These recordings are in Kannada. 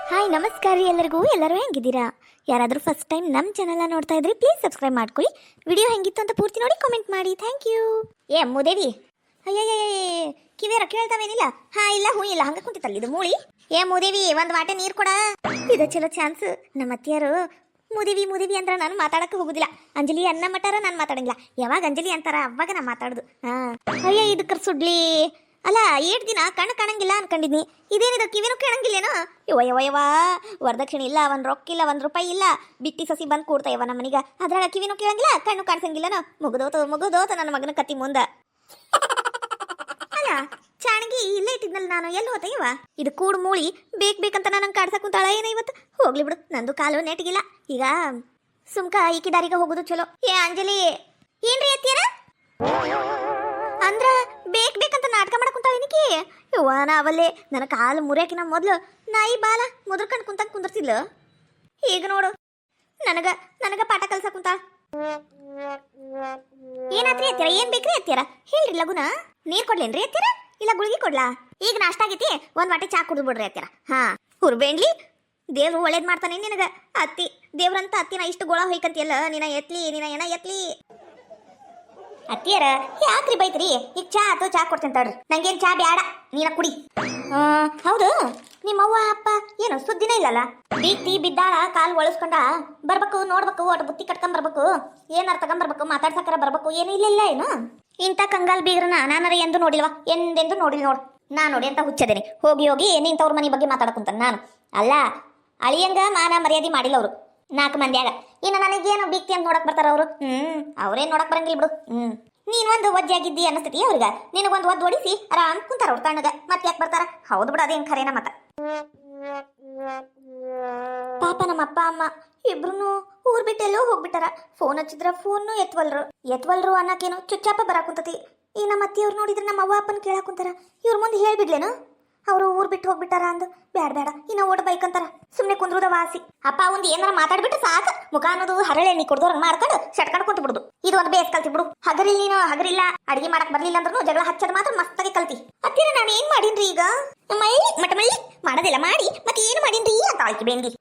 ಹಾಯ್ ನಮಸ್ಕಾರ ರೀ ಎಲ್ಲರಿಗೂ. ಎಲ್ಲರೂ ಹೆಂಗಿದ್ದೀರಾ? ಯಾರಾದರೂ ಫಸ್ಟ್ ಟೈಮ್ ನಮ್ಮ ಚಾನಲ್ನ ನೋಡ್ತಾ ಇದ್ರಿ ಪ್ಲೀಸ್ ಸಬ್ಸ್ಕ್ರೈಬ್ ಮಾಡ್ಕೊಳ್ಳಿ. ವಿಡಿಯೋ ಹೆಂಗಿತ್ತು ಅಂತ ಪೂರ್ತಿ ನೋಡಿ ಕಾಮೆಂಟ್ ಮಾಡಿ. Thank you. ಏ ಅಮ್ಮುದೇವಿ, ಅಯ್ಯಯ್ಯ ಕಿವಿಯರ ಕೇಳ್ತಾವೇನಿಲ್ಲ? ಹಾ ಇಲ್ಲ ಹೂ ಇಲ್ಲ ಹಂಗೆ ಕುಂತಿತ್ತಲ್ಲ ಇದು ಮೂಳಿ. ಏ ಮೂದೇವಿ ಒಂದು ವಾಟೆ ನೀರು ಕೊಡ. ಇದು ಚಲೋ ಚಾನ್ಸ್. ನಮ್ಮ ಅತ್ತಿಯರು ಮೂದೇವಿ ಮೂದೇವಿ ಅಂದ್ರೆ ನಾನು ಮಾತಾಡಕ್ಕೆ ಹೋಗುದಿಲ್ಲ. ಅಂಜಲಿ ಅನ್ನ ಮಟ್ಟಾರ ನಾನು ಮಾತಾಡಂಗಿಲ್ಲ. ಯಾವಾಗ ಅಂಜಲಿ ಅಂತಾರ ಅವಾಗ ನಾ ಮಾತಾಡೋದು. ಅಯ್ಯ ಇದಕ್ಕೆ ಸುಡ್ಲಿ ಅಲ್ಲ. 8 ದಿನ ಕಣ್ಣು ಕಾಣಂಗಿಲ್ಲ ಅನ್ಕೊಂಡಿದ್ನಿ. ಇದೇನಿದು ಕಿವಿನೂ ಕೇಳಂಗಿಲ್ಲೇನೋ? ಯವ್ವ ವರದಕ್ಷಿಣೆ ಇಲ್ಲ, ಒಂದು ರೊಕ್ಕ ಇಲ್ಲ, 1 ರೂಪಾಯಿ ಇಲ್ಲ. ಬಿಟ್ಟಿ ಸಸಿ ಬಂದು ಕೂಡ್ತಾ ಇವ ನಮ್ಮ ಮನಿಗ. ಅದ್ರಾಗ ಕಿವಿನೂ ಕೇಳಂಗಿಲ್ಲ, ಕಣ್ಣು ಕಾಣಿಸಂಗಿಲ್ಲನೋ. ಮುಗಿದೋತ ನನ್ನ ಮಗನ ಕತ್ತಿ ಮುಂದ. ಅಲ್ಲ ಚಾಣಗಿ ಇಲ್ಲೇ ಇಟ್ಟಿದ್ನಲ್ಲ ನಾನು, ಎಲ್ಲಿ ಹೋತ ಇವ? ಇದು ಕೂಡು ಮೂಳಿ ಬೇಕಂತ ನಂಗೆ ಕಾಡ್ಸಕ್ ಕುಂತಾಳ ಏನ ಇವತ್ತು? ಹೋಗ್ಲಿ ಬಿಡು, ನಂದು ಕಾಲು ನೆಟ್ಗಿಲ್ಲ. ಈಗ ಸುಮ್ಕ ಈಕಿ ದಾರಿಗೆ ಹೋಗುದು ಚಲೋ. ಏ ಅಂಜಲಿ ಏನ್ರಿ ಎತ್ತೀರ ಅಂದ್ರ ಬೇಕಂತ ನಾಟಕ ಮಾಡಕ್ ಕುಂತಾಳಿನಿಕಿ. ಯವ್ವ ನಾವಲ್ಲೇ ನನ್ನ ಕಾಲು ಮುರಿಯಾಕಿನ ಮೊದ್ಲು ನಾಯಿ ಬಾಲ ಮುದ್ರಕಂಡು ಕುಂತಿದ್ಲು. ಈಗ ನೋಡು ನನಗ ಪಾಠ ಕಲ್ಸಕ್ ಕುಂತಾಳ. ಏನಾತ್ರಿ ಎತ್ತೀರ? ಏನ್ ಬೇಕ್ರಿ ಎತ್ತೀರ? ಹೇಳ್ರಿ ಲಗುನ. ನೀರ್ ಕೊಡ್ಲೇನ್ರಿ ಎತ್ತೀರ? ಇಲ್ಲ ಗುಳಿಗೆ ಕೊಡ್ಲಾ? ಈಗ ನಾಷ್ಟ ಆಗೈತಿ, ಒಂದ್ ವಾಟೆ ಚಾ ಕುಡಿದು ಬಿಡ್ರಿ ಎತ್ತೀರ. ಹಾ ಹುರ್ಬೇಂಡ್ಲಿ, ದೇವ್ರು ಒಳ್ಳೇದ್ ಮಾಡ್ತಾನೆ ನಿನಗ. ಅತ್ತಿ ದೇವ್ರಂತ ಅತ್ತಿನ ಇಷ್ಟು ಗೋಳ ಹೊಯ್ಕಂತಿಯಲ್ಲ, ನಿನ ಎತ್ಲಿ. ಅತ್ತಿಯರ ಯಾಕ್ರಿ ಬೈತ್ರಿ? ಈಗ ಚಾ ಅಥವಾ ಚಾ ಕೊಡ್ತೇನೆ ತಡ್ರಿ. ನಂಗೇನ್ ಚಾ ಬ್ಯಾಡ, ನೀನ ಕುಡಿ. ಹೌದು, ನಿಮ್ಮವ್ವ ಅಪ್ಪ ಏನು ಸುದ್ದಿನೇ ಇಲ್ಲಲ್ಲ? ಬೀಗ್ತಿ ಬಿದ್ದಾಳ, ಕಾಲು ಒಳಸ್ಕೊಂಡ ಬರ್ಬೇಕು, ನೋಡ್ಬೇಕು, ಒಟ್ಟು ಬುತ್ತಿ ಕಟ್ಕೊಂಡ್ ಬರ್ಬೇಕು, ಏನಾರ ತಗೊಂಬರ್ಬೇಕು, ಮಾತಾಡ್ಸಕರ ಬರ್ಬೇಕು, ಏನು ಇಲ್ಲ ಏನು? ಇಂಥ ಕಂಗಾಲ್ ಬೀಗ್ರನ ನಾನರ ಎಂದು ನೋಡಿಲ್ವಾ? ಎಂದೆಂದು ನೋಡಿಲ್ ನೋಡು. ನಾನು ನೋಡಿ ಅಂತ ಹುಚ್ಚದೇನೆ. ಹೋಗಿ ನಿಂತವ್ರ ಮನೆ ಬಗ್ಗೆ ಮಾತಾಡಕುಂತಾನೆ ನಾನು. ಅಲ್ಲ ಅಳಿಯಂಗ ಮಾನ ಮರ್ಯಾದೆ ಮಾಡಿಲ್ಲ ಅವರು 4 ಮಂದಿಯಾಗ. ಇನ್ನು ನನಗೇನು ಬೀಗ್ತಿ ಅಂತ ನೋಡಕ್ ಬರ್ತಾರ ಅವರು? ಅವ್ರೇನ್ ನೋಡಕ್ ಬರಂಗಿಲ್ಲ ಬಿಡು. ನೀನ್ ಒಂದು ಒಜ್ಜಾಗಿದ್ದಿ ಅನಿಸ್ತತಿ ಅವ್ರಿಗ. ನಿನಗೊಂದು ಒದ್ದು ಹೊಡಿಸಿ ಆರಾಮ್ ಕುಂತಾರ ಅವ್ರ ತಣ್ಣಗ. ಮತ್ತೆ ಯಾಕೆ ಬರ್ತಾರ? ಹೌದು ಬಿಡು, ಅದೇನ್ ಖರೇನ ಮತ್ತ. ಪಾಪ ನಮ್ಮ ಅಪ್ಪ ಅಮ್ಮ ಇಬ್ರು ಊರ್ ಬಿಟ್ಟೆಲ್ಲೋ ಹೋಗ್ಬಿಟ್ಟಾರ. ಫೋನ್ ಹಚ್ಚಿದ್ರ ಫೋನ್ ಎತ್ವಲ್ರು ಅನ್ನಕೇನು ಚುಚ್ಚಾಪ ಬರಾಕುಂತತಿ. ಈ ನಮ್ಮ ಅತ್ತಿಯವ್ರು ನೋಡಿದ್ರೆ ನಮ್ಮ ಅವ್ವ ಅಪ್ಪನ ಕೇಳಾಕುಂತಾರ. ಇವ್ರ ಮುಂದೆ ಹೇಳ್ಬಿಡ್ಲೇನು ಅವರು ಊರ್ ಬಿಟ್ಟು ಹೋಗ್ಬಿಟ್ಟಾರ ಅಂದು? ಬೇಡ ಇನ್ನ ಓಡ್ ಬೈಕಂತಾರ. ಸುಮ್ನೆ ಕುಂದ್ರದ ವಾಸಿ. ಅಪ್ಪ ಒಂದ್ ಏನಾರ ಮಾತಾಡ್ಬಿಟ್ಟು ಸಾಕು, ಮುಖ ಅನ್ನೋದು ಹರಳೆ ನೀ ಕುಡ್ದವ್ರಂಗ್ ಮಾಡ್ಕೊಂಡು ಶಟ್ಕೊಂಡು ಕುಂತ ಬಿಡುದು. ಇದು ಒಂದು ಬೇಸ್ ಕಲ್ತಿ ಬಿಡು. ಹಗರಿಲ್ಲ ಅಡಿಗೆ ಮಾಡಕ್ ಬರ್ಲಿಲ್ಲ ಅಂದ್ರೂ ಜಗಳ ಹಚ್ಚದ್ ಮಾತ್ರ ಮಸ್ತಾಗಿ ಕಲ್ತಿ. ಹತ್ತಿರ ನಾನು ಏನ್ ಮಾಡೀನ್ರಿ ಈಗ? ಮಳ್ಳಿ ಮಾಡೋದಿಲ್ಲ ಮಾಡಿ ಮತ್ತೆ ಏನು ಮಾಡೀನ್ರಿ ಅಂತ ಆಯ್ಕೆ ಬೇಂದಿ.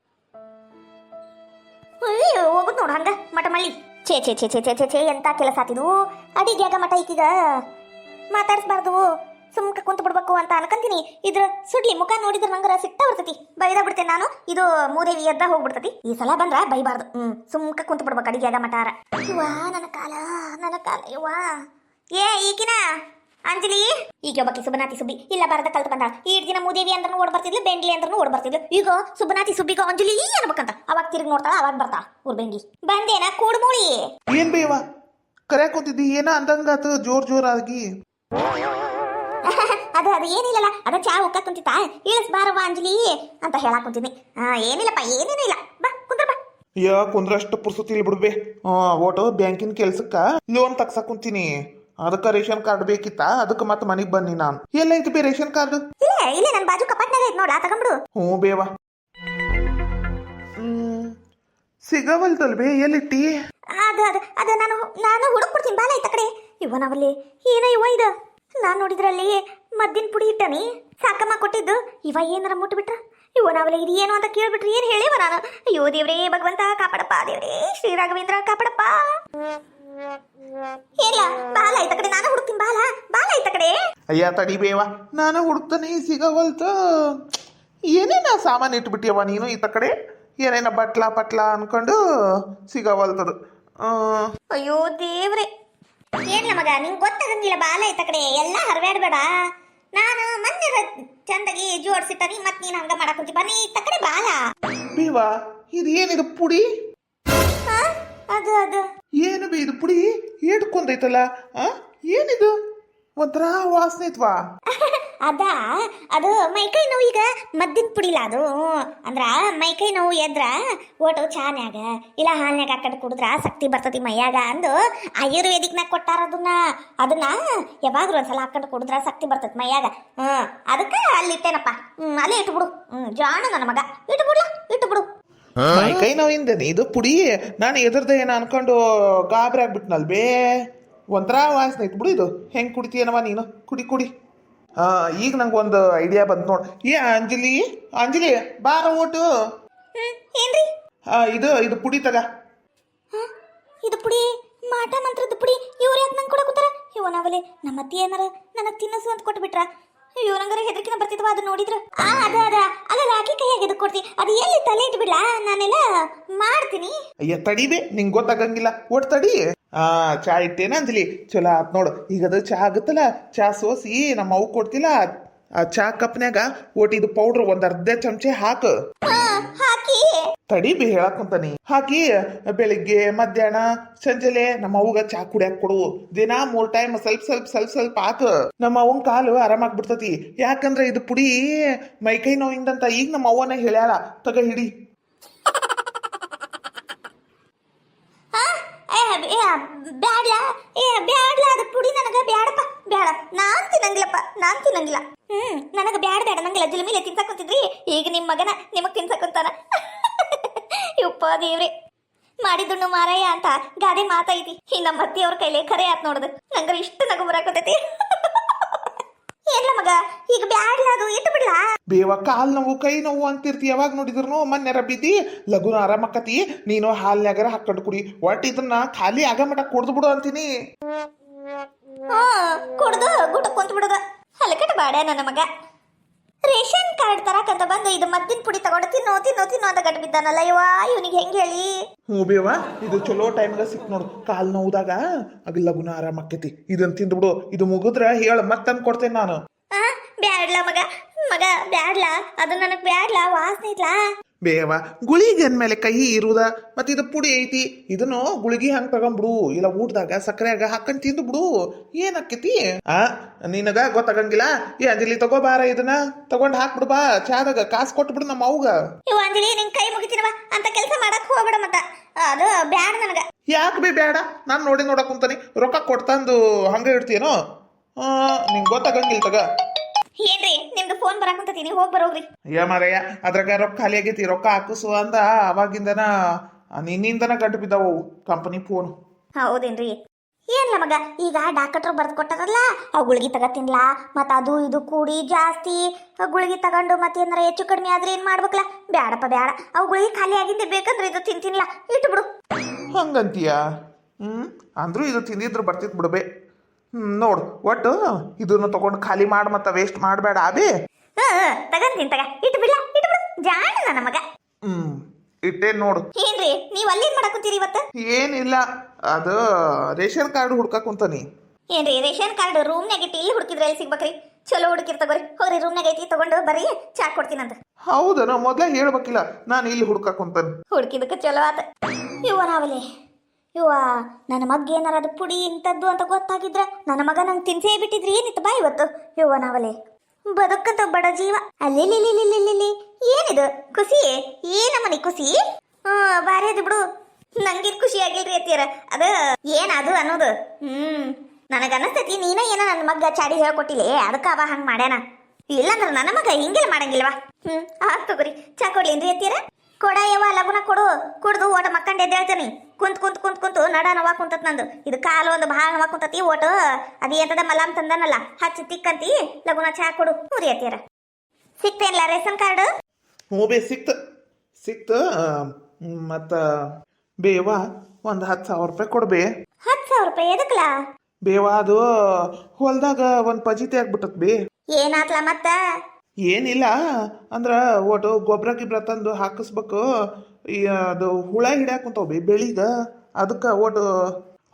ಹೋಗುದ್ ನೋಡು ಹಂಗ ಮಟ ಮಳ್ಳಿ. ಛೇ ಎಂತ ಕೆಲಸ ಆತಿದು. ಅಡಿಗ್ಯಾಗ ಮಟ ಈಕೀಗ ಮಾತಾಡ್ಸ್ಬಾರ್ದು, ಸುಮ್ಕ ಕುಂತ ಬಿಡ್ಬೇಕು ಅಂತ ಅನ್ಕಂತೀನಿ. ಇದ್ರ ಸುಡ್ಲಿ ಮುಖ ನೋಡಿದ್ರೆ ನಂಗರ ಸಿಟ್ಟ ಬರ್ತತಿ. ಬೈದ ಬಿಡ್ತೇನೆ ನಾನು. ಇದು ಮೂದೇವಿ ಎದ್ದ ಹೋಗ್ಬಿಡ್ತತಿ. ಈ ಸಲ ಬಂದ್ರ ಬೈಬಾರ್ದು. ಸುಮ್ಕ ಕುಂತ ಬಿಡ್ಬೇಕು ಅಡಿಗ್ಯಾಗ ಮಟಾರ. ಇವಾ ನನ್ನ ಕಾಲ ಇವಾ. ಏ ಈಗಿನ ಅಂಜಲಿ ಈಗ ಒಬ್ಬಕ್ಕೆ ಸುಬ್ಬನಾತಿ ಸುಬ್ಬಿ ಇಲ್ಲ ಬಾರದ ಕಲ್ತ್ ಬಂದಾಳ. 8 ದಿನ ಮೂದೇವಿ ಅಂದ್ರೂ ಓಡ್ ಬರ್ತಿದ್ಲು, ಬೆಂಡ್ಲಿ ಅಂದ್ರೂ ಓಡ್ ಬರ್ತಿದ್ಲು. ಈಗ ಸುಬ್ಬನಾತಿ ಸುಬ್ಬಿಗ ಅಂಜಲಿ ಅನ್ಬೇಕಂತ ಅವಾಗ ತಿರುಗಿ ನೋಡ್ತಾಳ, ಅವಾಗ ಬರ್ತಾಳ ಊರ್ ಬೆಂಡಿ. ಬಂದೇನ ಕೂಡ್ಮೂಳಿ? ಏನ್ ಬೇವ ಕರೆ ಕೂತಿದ್ದಿ? ಏನ ಅಂದಂಗಾತು ಜೋರಾಗಿ? ಅದು ಏನಿಲ್ಲಲ್ಲ, ಅದ ಚಾ ಉಕ್ಕ ಕುಂತಿತ್ತ, ಇಳಿಸ್ ಬಾರವ್ವ ಅಂಜಲಿ ಅಂತ ಹೇಳಕ್ ಕುಂತಿದ್ನಿ. ಏನಿಲ್ಲಪ್ಪ, ಏನೇನು ಇಲ್ಲ, ಬಾ ಕುಂದ್ರ ಬಾ. ಕುಂದ್ರಷ್ಟು ಪುರ್ಸತಿ ಇಲ್ಲಿ ಬಿಡ್ಬೇ. ಓಟು ಬ್ಯಾಂಕಿನ ಕೆಲ್ಸಕ್ಕ ಲೋನ್ ತಗ್ಸಕ್ ಕುಂತೀನಿ. ಅದಕ್ಕೆ ರೇಷನ್ ಕಾರ್ಡ್ ಬೇಕಿತ್ತ, ಅದಕ್ಕೆ ಮತ್ತೆ ಮನೆಗ್ ಬನ್ನಿ ನಾನು. ಎಲ್ಲ ಐತಿ ಬೇ ರೇಷನ್ ಕಾರ್ಡ್? ಇಲ್ಲ ನನ್ ಬಾಜು ಕಪಾಟ್ನಾಗ ಐತ್ ನೋಡ, ತಗೊಂಡ್ಬಿಡು. ಹ್ಞೂ ಬೇವ. ಸಿಗವಲ್ತಲ್ ಬೇ, ಎಲ್ಲಿಟ್ಟಿ? ಅದು ನಾನು ಹುಡುಕ್ಬಿಡ್ತೀನಿ, ಬಾಲ ಐತ ಕಡೆ. ಇವ ನಾವಲ್ಲಿ ಏನೋ ಇದು ನಾನ್ ನೋಡಿದ್ರಲ್ಲಿ ಮದ್ದಿನ ಪುಡಿ ಇಟ್ಟನಿ, ಸಾಕಮ್ಮ ಕೊಟ್ಟಿದ್ದು. ಇವ ಏನಾರ ಮುಟ್ಬಿಟ್ರ ಇವ ನಾವಲ್ಲ ಇದು ಏನು ಅಂತ ಕೇಳ್ಬಿಟ್ರಿ ಏನ್ ಹೇಳಿವ ನಾನು? ಅಯ್ಯೋ ದೇವ್ರೇ ಭಗವಂತ ಕಾಪಾಡಪ್ಪ, ದೇವ್ರೇ ಶ್ರೀ ರಾಘವೇಂದ್ರ ಕಾಪಾಡಪ್ಪ. ಏನಿಲ್ಲ, ಬಾಲ ಐತ ಕಡೆ, ನಾನು ಹುಡುಕ್ತೀನಿ. ಬಾಲ ಐತ ಕಡೆ. ಅಯ್ಯ ತಡಿ ಬೇವ, ನಾನು ಹುಡುಕ್ತಾನೆ ಸಿಗವಲ್ತ. ಏನೇನ ಸಾಮಾನು ಇಟ್ಬಿಟ್ಟಿಯವ ನೀನು ಈತ ಕಡೆ? ಏನೇನ ಬಟ್ಲ ಅನ್ಕೊಂಡು ಸಿಗವಲ್ತದು. ಅಯ್ಯೋ ದೇವ್ರೆ, ಏನಿಲ್ಲ ಮಗ, ನಿಂಗೆ ಗೊತ್ತಾಗಂಗಿಲ್ಲ. ಬಾಲ ಐತ ಕಡೆ ಎಲ್ಲ ಹರವ್ಯಾಡ್ಬೇಡ. ನಾನು ಮೊನ್ನೆ ಚಂದಾಗಿ ಜೋಡ್ಸಿಟ್ಟನಿ, ಮತ್ ನೀನ್ ಹಂಗ ಮಾಡಕ್ ಕುಂತಿ. ಬನ್ನಿ ಇತ್ತ ಕಡೆ ಬಾಲ. ಬೇವ ಇದು ಏನಿದು ಪುಡಿ? ಅದು ಏನು ಬೇ ಇದು ಪುಡಿ? ಏಡ್ಕೊಂಡೈತಲ್ಲ, ಏನಿದು? ಒಂಥರ ವಾಸನೆ ಐತ್ವಾ. ಅದು ಮೈಕೈ ನೋವು. ಈಗ ಮದ್ದಿನ ಪುಡಿಲ್ಲ ಅದು. ಅಂದ್ರ ಮೈಕೈ ನೋವು ಎದ್ರ ಓಟು ಚಾನ್ಯಾಗ ಇಲ್ಲ ಹಾಲ್ನ್ಯಾಗ ಹಾಕೊಂಡು ಕುಡಿದ್ರ ಶಕ್ತಿ ಬರ್ತತಿ ಮೈಯಾಗ ಅಂದು ಆಯುರ್ವೇದಿಕ್ನಾಗ ಕೊಟ್ಟಾರ. ಅದನ್ನ ಯಾವಾಗ್ಲೂ ಒಂದ್ಸಲ ಹಾಕೊಂಡು ಕುಡಿದ್ರ ಶಕ್ತಿ ಬರ್ತತಿ ಮೈಯಾಗ. ಅದಕ್ಕೆ ಅಲ್ಲಿಟ್ಟೇನಪ್ಪ. ಅಲ್ಲೇ ಇಟ್ಬಿಡು. ಜಾಣ ನನ್ನ ಮಗ, ಇಟ್ಬಿಡು. ಮೈಕೈ ನೋವಿಂದೇನೆ ಇದು ಪುಡಿ? ನಾನು ಎದುರ್ದ ಏನ ಅನ್ಕೊಂಡು ಗಾಬರಿ ಆಗ್ಬಿಟ್ನಲ್ ಬೇ. ಒಂಥರ ವಾಸನೆ ಐತ್ ಬಿಡು ಇದು. ಹೆಂಗ್ ಕುಡಿತೀಯನವ ನೀನು? ಕುಡಿ. ಈಗ ನಂಗೆ ಒಂದು ಐಡಿಯಾ ಬಂತು ನೋಡಿ. ಅಂಜಲಿ ಅಂಜಲಿ ಬಾರ ಓಟು. ಏನ್ರಿ ಇದು ಪುಡಿ ತಗ. ಇದು ಪುಡಿ ಮಾಟ ಮಂತ್ರದ ಪುಡಿ. ಇವ್ರು ಯಾಕೆ ನಂಗೆ ಕೊಡಕೂತಾರ? ಇವ ನಾವಲ್ಲಿ ನಮ್ಮ ಅತ್ತಿ ಏನಾರ ನನಗೆ ತಿನ್ನಸು ಅಂತ ಕೊಟ್ಬಿಟ್ರ. ಇವ್ ನಂಗಾರ ಹೆದರಿಕಿನ ಬರ್ತಿದ್ವ ಅದು ನೋಡಿದ್ರು. ಅದ ಅಲ್ಲ ಆಕಿ ಕೈಯಾಗ ಎದಕ್ ಕೊಡ್ತಿ? ಅದು ಎಲ್ಲಿ ತಲೆ ಇಟ್ಬಿಡ್ಲಾ, ನಾನೆಲ್ಲ ಮಾಡ್ತೀನಿ. ಅಯ್ಯ ತಡಿಬೇ, ನಿಂಗೆ ಗೊತ್ತಾಗಂಗಿಲ್ಲ, ಒಟ್ಟು ತಡಿ. ಚಾ ಇಟ್ಟೇನ ಅಂಜಲಿ? ಚಲೋ ಆತ್ ನೋಡು. ಈಗ ಅದು ಚಾ ಆಗುತ್ತಲ್ಲ, ಚಾ ಸೋಸಿ ನಮ್ಮ ಅವು ಕೊಡ್ತಿಲ್ಲ, ಆ ಚಾ ಕಪ್ನ್ಯಾಗ ಒಟ್ಟು ಇದು ಪೌಡ್ರ್ ಒಂದ್ ಅರ್ಧ ಚಮಚೆ ಹಾಕು. ಹಾಕಿ ತಡಿ ಬಿ ಹೇಳಕ್ಕಂತಾನಿ. ಹಾಕಿ ಬೆಳಿಗ್ಗೆ ಮಧ್ಯಾಹ್ನ ಸಂಜೆಲೆ ನಮ್ಮ ಅವ್ಗ ಚಾ ಕುಡಿಯಾಕ ಕೊಡು. ದಿನ 3 ಟೈಮ್ ಸ್ವಲ್ಪ ಹಾಕು. ನಮ್ಮ ಅವನ್ ಕಾಲು ಆರಾಮಾಗ್ಬಿಡ್ತತಿ. ಯಾಕಂದ್ರೆ ಇದು ಪುಡಿ ಮೈಕೈ ನೋವಿಂದಂತ ಈಗ ನಮ್ಮ ಅವ್ವನ ಹೇಳ್ಯಾಳ. ತಗ ಹಿಡಿ. ಬ್ಯಾಡ್ಲಾ ಅದು ಪುಡಿ ನನಗ ಬ್ಯಾಡಪ್ಪ, ಬ್ಯಾಡ. ನಾನ್ ತಿನ್ನಂಗಿಲ್ಲ. ನನಗ ಬ್ಯಾಡ ನಂಗಿಲ್ಲ. ಜುಲುಮಿಲೆ ತಿನ್ಸಕೊಂತಿದ್ರಿ, ಈಗ ನಿಮ್ ಮಗನ ನಿಮಗ್ ತಿನ್ಸಕೊಂತಾನ. ಯಪ್ಪ ದೇವ್ರಿ, ಮಾಡಿದುಣ್ಣು ಮಾರಾಯ ಅಂತ ಗಾದೆ ಮಾತೈತಿ. ಈ ನಮ್ಮ ಅತ್ತಿಯವ್ರ ಕೈಲೇ ಖರೆ ಆತ್ ನೋಡುದು. ನಂಗ ಇಷ್ಟು ನಗು ಬರಾಕತೈತಿ. ಏನ್ಲ ಮಗ, ಈಗ ಬ್ಯಾಡ್ಲ ಅದು ಇಟ್ಟು ಬಿಡ್ಲಾ? ಬೇವ ಕಾಲ್ ನೋವು ಕೈ ನೋವು ಅಂತಿರ್ತಿ. ಯಾವಾಗ ನೋಡಿದ್ರು ಮೊನ್ನೆರ ಬಿದ್ದಿ ಲಗುನ ಆರಾಮಕ್ಕತಿ. ನೀನು ಹಾಲ್ನ್ಯಾಗರ ಹಾಕೊಂಡು ಕುಡಿ. ಒಟ್ಟು ಇದನ್ನ ಖಾಲಿ ಆಗ ಮಟ ಕುಡ್ದು ಬಿಡು ಅಂತೀನಿ. ಕುಡ್ದು ಗುಟ ಕುಂತ ಬಿಡುದ. ಹಲಕಟ ಬಾಡ ನನ್ನ ಮಗ. ರೇಷನ್ ಕಾರ್ಡ್ ತರಕಂತ ಬಂದು ಇದು ಮದ್ದಿನ ಪುಡಿ ತಗೊಂಡು ತಿನ್ನೋ ಅಂತ ಗಟ್ಟು ಬಿದ್ದಾನಲ್ಲ. ಇವನಿಗೆ ಹೆಂಗೆ ಹೇಳಿ? ಹ್ಞೂ ಬೇವ, ಇದು ಚಲೋ ಟೈಮ್ಗ ಸಿಕ್ ನೋಡು. ಕಾಲ್ ನೋವುದಾಗ ಆಗ ಲಗುನ ಆರಾಮಕ್ಕತಿ. ಇದನ್ನ ತಿಂದ್ಬಿಡು. ಇದು ಮುಗಿದ್ರ ಹೇಳ ಮತ್ತನ್ ಕೊಡ್ತೇನೆ ನಾನು. ಬ್ಯಾಡ್ಲ ಮಗ ಬ್ಯಾಡ್ಲ, ಅದು ನನಗ್ ಬ್ಯಾಡ್ಲ, ವಾಸನೆ ಇತ್ಲಾ. ಬೇವ ಗುಳಿಗೆ ಅಂದ್ಮೇಲೆ ಕಹಿ ಇರುದ, ಮತ್ತೆ ಇದು ಪುಡಿ ಐತಿ. ಇದನ್ನು ಗುಳಿಗೆ ಹಂಗ ತಗೊಂಡ್ಬಿಡು. ಇಲ್ಲ ಊಟದಾಗ ಸಕ್ಕರೆಯಾಗ ಹಾಕೊಂಡ್ ತಿಂದು ಬಿಡು. ಏನಾಕತಿ? ನಿನಗ ಗೊತ್ತಾಗಂಗಿಲ್ಲ. ಈ ಅಂಜಲಿ ತಗೋಬಾರ, ಇದನ್ನ ತಗೊಂಡ್ ಹಾಕ್ಬಿಡು ಬಾ. ಚಾದಾಗ ಕಾಸು ಕೊಟ್ಬಿಡು ನಮ್ಮ ಅವ್ಗ. ಇವ ಅಂಜಲಿ ನಿನ್ ಕೈ ಮುಗಿತೀನವ ಅಂತ ಕೆಲಸ ಮಾಡಕ್ ಹೋಗ್ಬೇಡ. ಮತ್ತ ಅದು ಬ್ಯಾಡ ನನಗ. ಯಾಕೆ ಬಿ ಬೇಡ? ನಾನು ನೋಡಕ್ ಕುಂತಾನಿ. ರೊಕ್ಕ ಕೊಡ್ತಂದು ಹಂಗ ಇಡ್ತೀನೋ? ನಿಂಗೆ ಗೊತ್ತಾಗಂಗಿಲ್ಲ. ತಗ ಏನ್ರಿ ನಿಮ್ದು ಫೋನ್ ಬರಾಕಂತತಿ, ನೀವು ಹೋಗಿ ಬರೋಗ್ರಿ. ಅಯ್ಯ ಮಾರಯ್ಯ, ಅದ್ರಾಗ ರೊಕ್ಕ ಖಾಲಿ ಆಗೈತಿ. ರೊಕ್ಕ ಹಾಕಿಸು ಅಂದ ಅವಾಗಿಂದನ ನಿನ್ನಿಂದನ ಗಂಟು ಬಿದ್ದಾವು ಕಂಪನಿ ಫೋನ್. ಹೌದೇನ್ರಿ? ಏನ್ಲ ಮಗ, ಈಗ ಡಾಕ್ಟರ್ ಬರ್ದು ಕೊಟ್ಟಾರಲ್ಲ, ಅವು ಗುಳಿಗೆ ತಗತಿನ್ಲಾ. ಮತ್ತ ಅದು ಇದು ಕೂಡಿ ಜಾಸ್ತಿ ಗುಳಿಗೆ ತಗೊಂಡು ಮತ್ತೆ ಏನಾರ ಹೆಚ್ಚು ಕಡಿಮೆ ಆದ್ರೆ ಏನ್ ಮಾಡ್ಬೇಕಲ್ಲ? ಬ್ಯಾಡಪ್ಪ ಬ್ಯಾಡ. ಅವು ಗುಳಿಗೆ ಖಾಲಿ ಆಗಿದ್ದೆ, ಬೇಕಂದ್ರೆ ಇದು ತಿಂತಿನ್ಲಾ, ಇಟ್ಟು ಬಿಡು. ಹಂಗಂತೀಯ? ಅಂದ್ರೂ ಇದು ತಿಂದಿದ್ರು ಬರ್ತಿತ್ ಬಿಡ್ಬೇ. ನೋಡು, ಒಟ್ಟು ಇದನ್ನು ತಗೊಂಡು ಖಾಲಿ ಮಾಡಿ ಮತ್ತೆ ವೇಸ್ಟ್ ಮಾಡಬೇಡ. ಅಬೇ ತಗಂತೀನಿ, ಇಟ್ಟು ಬಿಡ್ಲಾ, ಇಟ್ಟು ಬಿಡು. ಜಾಣ ನನ್ನ ಮಗ. ಇಟ್ಟೇ ನೋಡು. ಏನ್ರಿ ನೀವ್ ಅಲ್ಲಿ ಏನ್ ಮಾಡಕುಂತೀರಿ ಇವತ್ತು? ಏನಿಲ್ಲ, ಅದು ರೇಷನ್ ಕಾರ್ಡ್ ಹುಡ್ಕಕ್ ಕುಂತಾನಿ. ಏನ್ರಿ ರೇಷನ್ ಕಾರ್ಡ್ ರೂಮ್ನಾಗ ಇಟ್ಟು ಇಲ್ಲಿ ಹುಡುಕಿದ್ರೆ ಎಲ್ಲಿ ಸಿಗ್ಬೇಕ್ರಿ? ಚಲೋ ಹುಡುಕಿರ್ ತಗೋರಿ. ಹೋಗ್ರಿ, ರೂಮ್ನಾಗ ಐತಿ, ತಗೊಂಡು ಬರ್ರಿ, ಚಾ ಕೊಡ್ತೀನಂತ. ಹೌದನ? ಮೊದ್ಲೇ ಹೇಳ್ಬೇಕಿಲ್ಲ, ನಾನು ಇಲ್ಲಿ ಹುಡ್ಕಕ್ ಕುಂತಾನಿ. ಹುಡುಕಿದಕ್ಕೆ ಚಲೋ ಆತ. ನಾವಲ್ಲಿ ನನ್ನ ಮಗ ಏನಾರ ಅದು ಪುಡಿ ಇಂಥದ್ದು ಅಂತ ಗೊತ್ತಾಗಿದ್ರ ನನ್ನ ಮಗ ನಂಗೆ ತಿನ್ಸೇ ಬಿಟ್ಟಿದ್ರಿ ಏನಿತ್ತು ಬಾ ಇವತ್ತು. ನಾವಲ್ಲಿ ಬದುಕಂತ ಬಡ ಜೀವ. ಅಲ್ಲಿ ಏನಿದು ಖುಷಿ? ಏನಮ್ಮನಿ ಖುಷಿ? ಬಾರಿ ಅದು ಬಿಡು. ನಂಗೇನ್ ಖುಷಿ ಆಗಿಲ್ರಿ ಅತ್ತಿಯರ. ಅದು ಏನದು ಅನ್ನೋದು ನನಗನ್ನಿಸ್ತೈತಿ ನೀನ ಏನೋ ನನ್ನ ಮಗ ಚಾಡಿ ಹೇಳ್ಕೊಟ್ಟಿಲ್ಲ, ಅದಕ್ಕೆ ಅವ ಹಂಗೆ ಮಾಡ್ಯಾನ. ಇಲ್ಲಂದ್ರ ನನ್ನ ಮಗ ಹಿಂಗೆಲ್ಲ ಮಾಡಂಗಿಲ್ವಾ? ಆತ್ ತಗೋರಿ, ಚಾ ಕೊಡ್ಲೇನ್ರಿ ಅತ್ತಿಯರ? ಕೊಡ ಯವ್ವ, ಲಗುನ ಕೊಡು. ಕುಡ್ದು ಓಟ ಮಕ್ಕಂಡು ಎದ್ದೇಳ್ತಾನಿ. ಕುಂತು ನಡ ನೋವಾ ಕುಂತತ್ ನಂದು. ಇದು ಕಾಲು ಒಂದು ಭಾಳ ನೋವಾ ಕುಂತತಿ. ಓಟು ಅದು ಎಂತದ ಮಲಾಮ್ ತಂದನಲ್ಲ, ಹಚ್ಚಿ ತಿಕ್ಕಂತಿ. ಲಗುನ ಚಾ ಕೊಡು. ಊರಿ ಅತ್ತಿಯರ ಸಿಕ್ತೇನಿಲ್ಲ ರೇಷನ್ ಕಾರ್ಡ್? ಹ್ಞೂ ಬೇ, ಸಿಕ್ತ. ಮತ್ತ ಬೇವ ಒಂದು 10,000 ರೂಪಾಯಿ ಕೊಡ್ಬೇ. 10,000 ರೂಪಾಯಿ ಎದಕ್ಲ? ಬೇವ ಅದು ಹೊಲ್ದಾಗ ಒಂದು ಪಜಿತಿ ಆಗ್ಬಿಟ್ಟತ್ ಬೇ. ಏನಾತ್ಲ ಮತ್ತ? ಏನಿಲ್ಲ, ಅಂದ್ರ ಒಟ್ಟು ಗೊಬ್ಬರ ಗಿಬ್ರ ತಂದು ಹಾಕಿಸ್ಬೇಕು. ಅದು ಹುಳ ಹಿಡ್ಯಾಕ ಕುಂತಾವ ಬೇ ಬೆಳಿಗ. ಅದಕ್ಕೆ ಒಟ್ಟು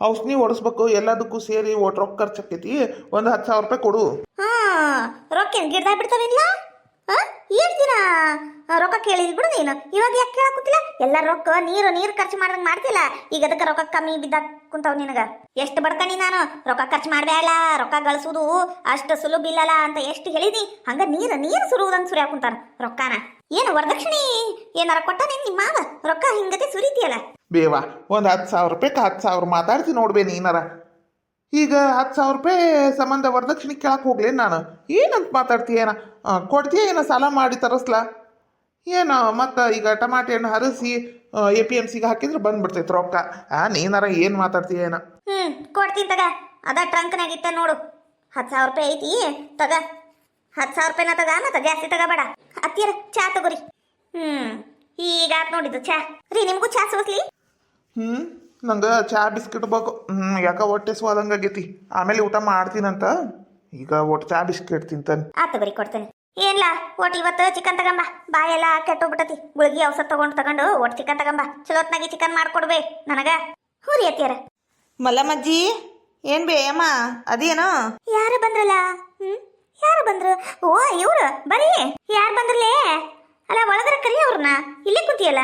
ಔಷಧಿ ಹೊಡಿಸ್ಬೇಕು. ಎಲ್ಲದಕ್ಕೂ ಸೇರಿ ಒಟ್ಟು ರೊಕ್ಕ ಖರ್ಚಾಕೈತಿ. ಒಂದು 10,000 ರೂಪಾಯಿ ಕೊಡು. ರೊಕ್ಕ ಏನ್ ಗಿಡ್ದ ಬಿಡ್ತಾವಿಲ್ಲ? ಏನ್ ದಿನ ರೊಕ್ಕ ಕೇಳಿಲ್ ಬಿಡು ನೀನು. ಇವಾಗ ಯಾಕೆ ಕೇಳಾಕುತ್ತಿಲ್ಲ? ಎಲ್ಲ ರೊಕ್ಕ ನೀರು ಖರ್ಚು ಮಾಡ್ದಂಗೆ ಮಾಡ್ತಿಲ್ಲ. ಈಗ ಅದಕ್ಕೆ ರೊಕ್ಕ ಕಮ್ಮಿ ಬಿದ್ದಾಕ ಕುಂತಾವ್ ನಿನಗ. ಎಷ್ಟು ಬಡ್ಕಣಿ ನಾನು? ರೊಕ್ಕ ಖರ್ಚು ಮಾಡ್ಬೇಡ, ರೊಕ್ಕ ಗಳಿಸೋದು ಅಷ್ಟು ಸುಲಭ ಇಲ್ಲಲ್ಲ ಅಂತ ಎಷ್ಟು ಹೇಳಿದಿ. ಹಂಗ ನೀರು ಸುರುವುದಂಗೆ ಸುರಿಯಾಕ ಕುಂತಾರ ರೊಕ್ಕನ. ಏನು ವರದಕ್ಷಿಣೆ ಏನಾರ ಕೊಟ್ಟಾನೇನು ನಿಮ್ಮ ಮಾವ? ರೊಕ್ಕ ಹಿಂಗತೆ ಸುರಿತಿಯಲ್ಲ. ಬೇವ ಒಂದು 10,000 ರೂಪಾಯಿ 10,000 ಮಾತಾಡ್ತಿ ನೋಡ್ಬೇ ನೀನಾರ. ಈಗ 10,000 ರೂಪಾಯಿ ಸಂಬಂಧ ವರದಕ್ಷಿಣೆ ಕೇಳಕ್ಕೆ ಹೋಗ್ಲಿ ನಾನು? ಏನಂತ ಮಾತಾಡ್ತೀಯ? ಕೊಡ್ತೀಯ ಏನೋ? ಸಾಲ ಮಾಡಿ ತರಿಸ್ಲಾ ಏನು? ಮತ್ತು ಈಗ ಟಮಾಟೆ ಹಣ್ಣು ಹರಿಸಿ APMCಗೆ ಹಾಕಿದ್ರೆ ಬಂದ್ಬಿಡ್ತೈತೆ ರೊಕ್ಕ. ನೀನಾರ ಏನು ಮಾತಾಡ್ತೀಯ ಏನೋ? ಕೊಡ್ತೀನಿ ತಗ. ಅದ ಟ್ರಂಕ್ನಾಗ ಇಟ್ಟ ನೋಡು. 10,000 ರೂಪಾಯಿ ಐತಿ, ತಗ 10,000 ರೂಪಾಯಿನ ತಗ ಮತ್ತ ಜಾಸ್ತಿ ತಗೋಬೇಡ. ಅತ್ತಿಯರ ಚಾ ತಗೋರಿ. ಈಗ ಆತ್ ನೋಡಿದ್ದು ಚಾ ರೀ. ನಿಮ್ಗೂ ಚಾ ಸೋಸ್ಲಿ? ನಂಗೆ ಚಾ ಬಿಸ್ಕಿಟ್ ಬೇಕು. ಯಾಕ ಹೊಟ್ಟೆ ಸ್ವಾದಂಗಾಗೈತಿ. ಆಮೇಲೆ ಊಟ ಮಾಡ್ತೀನಂತ ಈಗ ಒಟ್ಟು ಚಾ ಬಿಸ್ಕಿಟ್ ತಿಂತಾನೆ. ಆತ್ ತಗೋರಿ, ಕೊಡ್ತೇನೆ. ಏನ್ಲಾ ಒಟ್ಟು ಇವತ್ತು ಚಿಕನ್ ತಗಂಬ. ಬಾಯೆಲ್ಲ ಕೆಟ್ಟೋಗ್ಬಿಟ್ಟತಿ. ಗುಳಿಗೆ ಔಷಧ ತಗೊಂಡು ಒಟ್ಟು ಚಿಕನ್ ತಗಂಬ. ಚಲೋತ್ನಾಗಿ ಚಿಕನ್ ಮಾಡ್ಕೊಡ್ಬೇ ನನಗ. ಹ್ಞೂ ರೀ ಅತ್ತಿಯರ. ಮಲ್ಲಮ್ಮಜ್ಜಿ ಏನ್ ಬೇ ಅಮ್ಮ ಅದೇನೋ ಯಾರು ಬಂದ್ರಲ್ಲ? ಯಾರು ಬಂದ್ರು? ಓ ಇವ್ರು ಬರ್ರಿ. ಯಾರು ಬಂದ್ರಲೇ? ಅಲ್ಲ ಒಳಗರ ಕರಿ ಅವ್ರನ್ನ. ಇಲ್ಲೇ ಕುಂತಿಯಲ್ಲ.